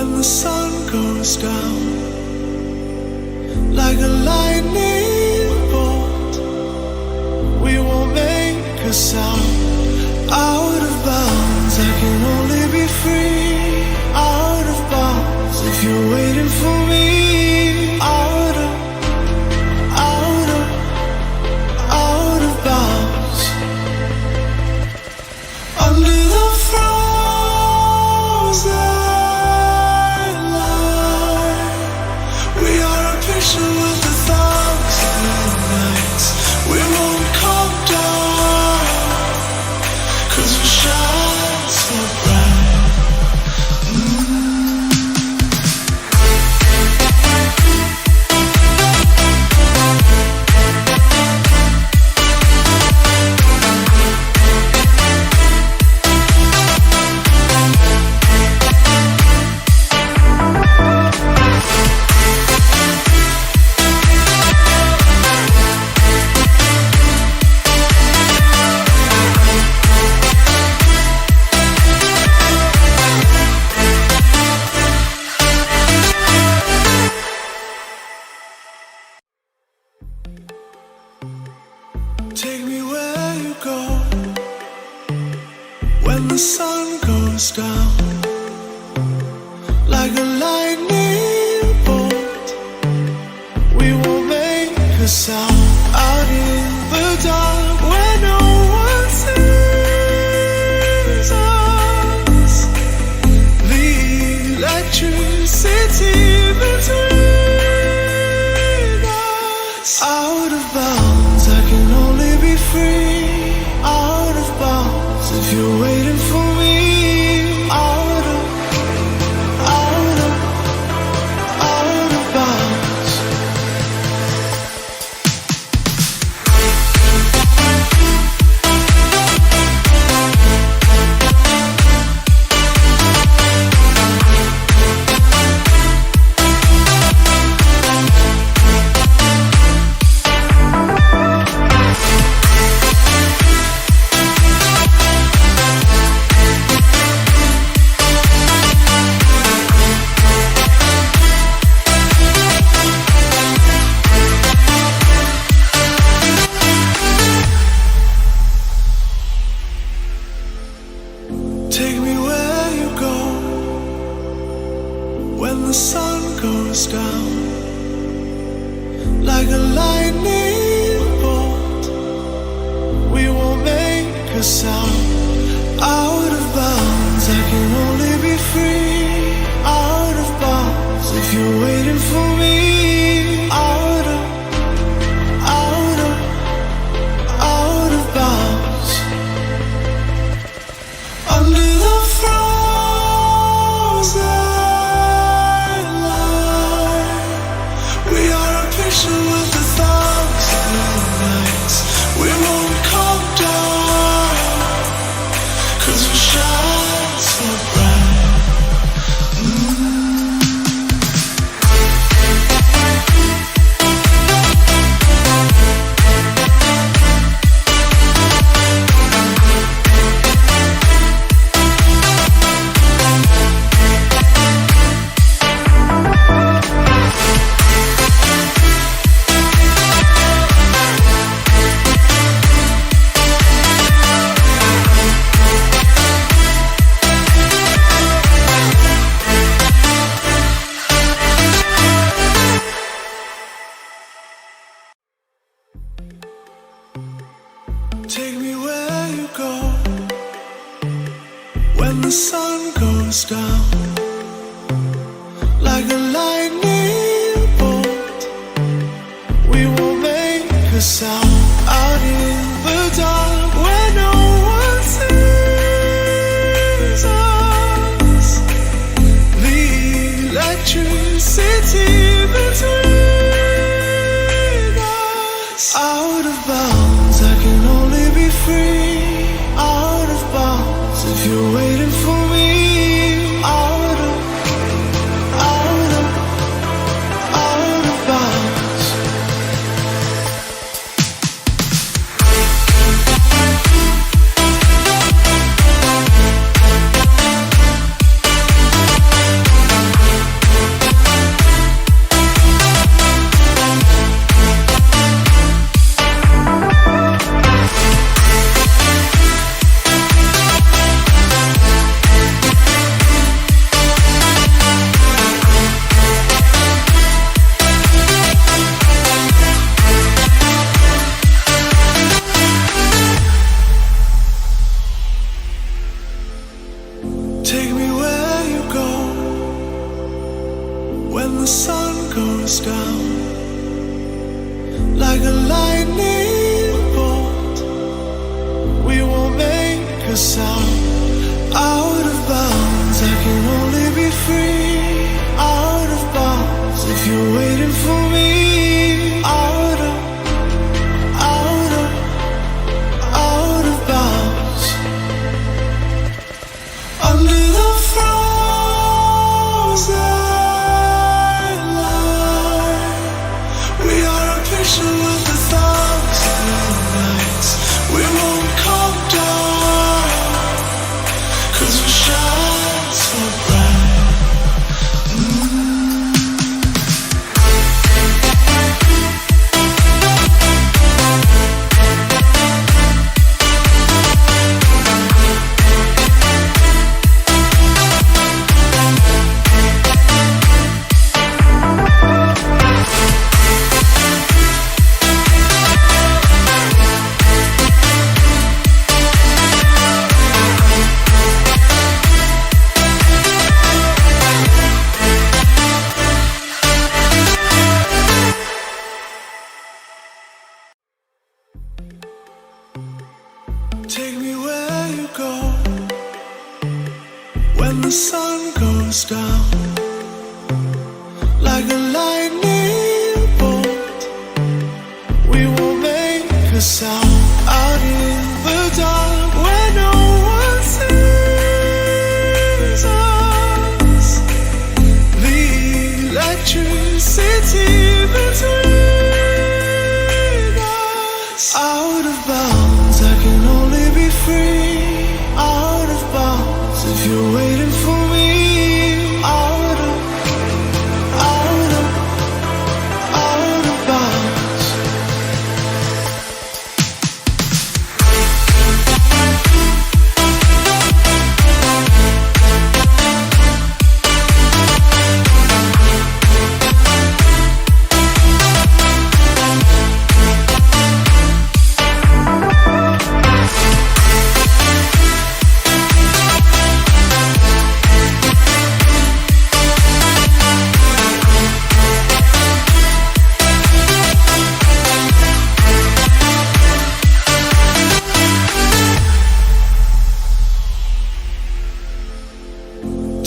when the sun goes down, like a lightning bolt. We won't make a sound. Out of bounds, I can only be free. Out of bounds, if you're waiting for me. Out of bounds. Under the frozen light, we are a picture with 1,000 nights. We won't come down, 'cause we shine so bright. Take me where you go when the sun goes down, like a lightning bolt. We won't make a sound. Out in the dark where no one sees us, the electricity between us. Out of bounds, I can only be free. Out of bounds, if you're waiting for me. Out of bounds. Take me where you go when the sun goes down, like a lightning bolt. We won't make a sound. Out of bounds, I can only be free. Out of bounds, if you're waiting for me. Out of bounds. Under the frozen light, we are a picture with 1,000 nights. We won't come down, 'cause we shine so bright. Take me where you go when the sun goes down, like a lightning bolt. We won't make a sound. Out in the dark where no one sees us, the electricity between us. Out of bounds, I can only be free. Out of bounds, if you're waiting for me. Out of bounds. Take me where you go when the sun goes down. Like a lightning bolt, we won't make a sound. Out of bounds, I can only be free. Out of bounds, if you're waiting for me. Out of bounds. Under the frozen light, we are a picture of the thousand nights. We won't come down, 'cause we shine so bright. Take me where you go when the sun goes down. Like a lightning bolt, we will make a sound. Out in the dark where no one sees us. The electricity between us. Out of bounds, I can only be free. Out of bounds, if you're waiting for me. Out of bounds.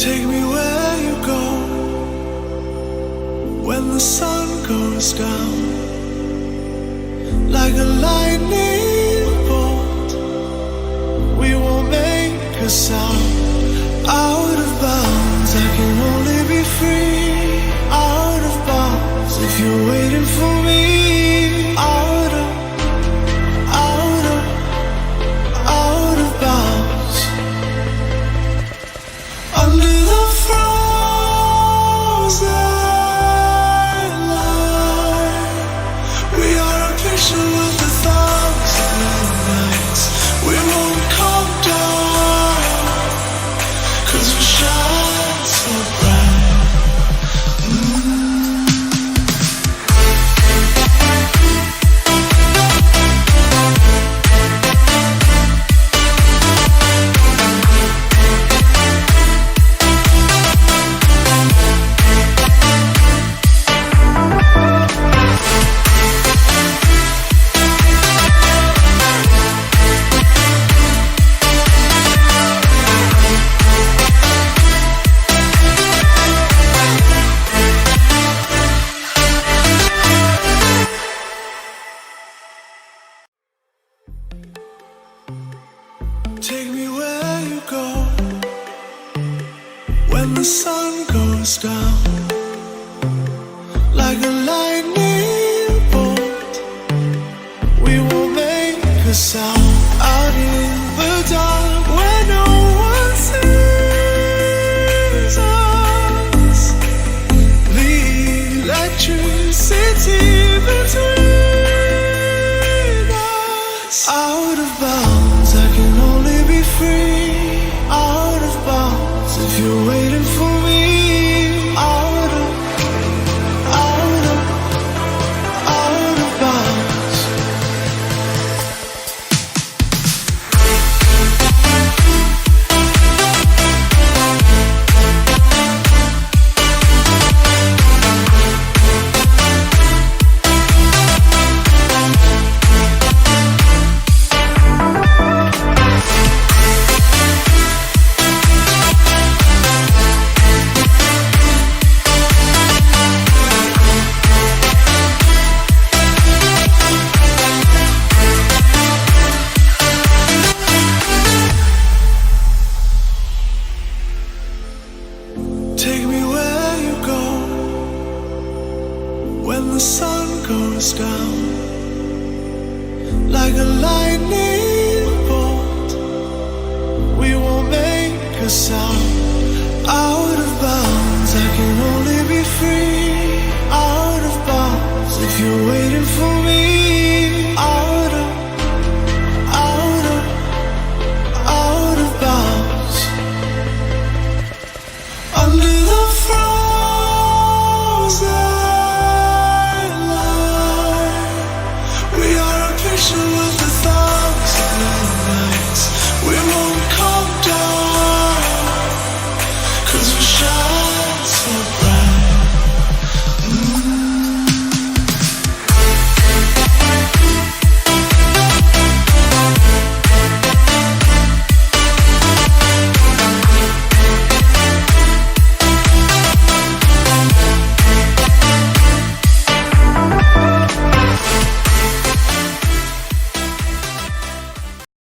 Take me where you go when the sun goes down. Like a lightning bolt, we won't make a sound. Out of bounds, I can only be free. Out of bounds, if you're waiting for me. Out of bounds. Under the frozen light, we are a picture of the thousand nights. We won't come down, 'cause we shine so bright. Take me where you go when the sun goes down. Like a lightning bolt, we will make a sound. Out in the dark where no one sees us. The electricity between us. Out of bounds, I can only be free. Out of bounds, if you're waiting for me. Out sun goes down. Like a lightning bolt, we won't make a sound. Out of bounds.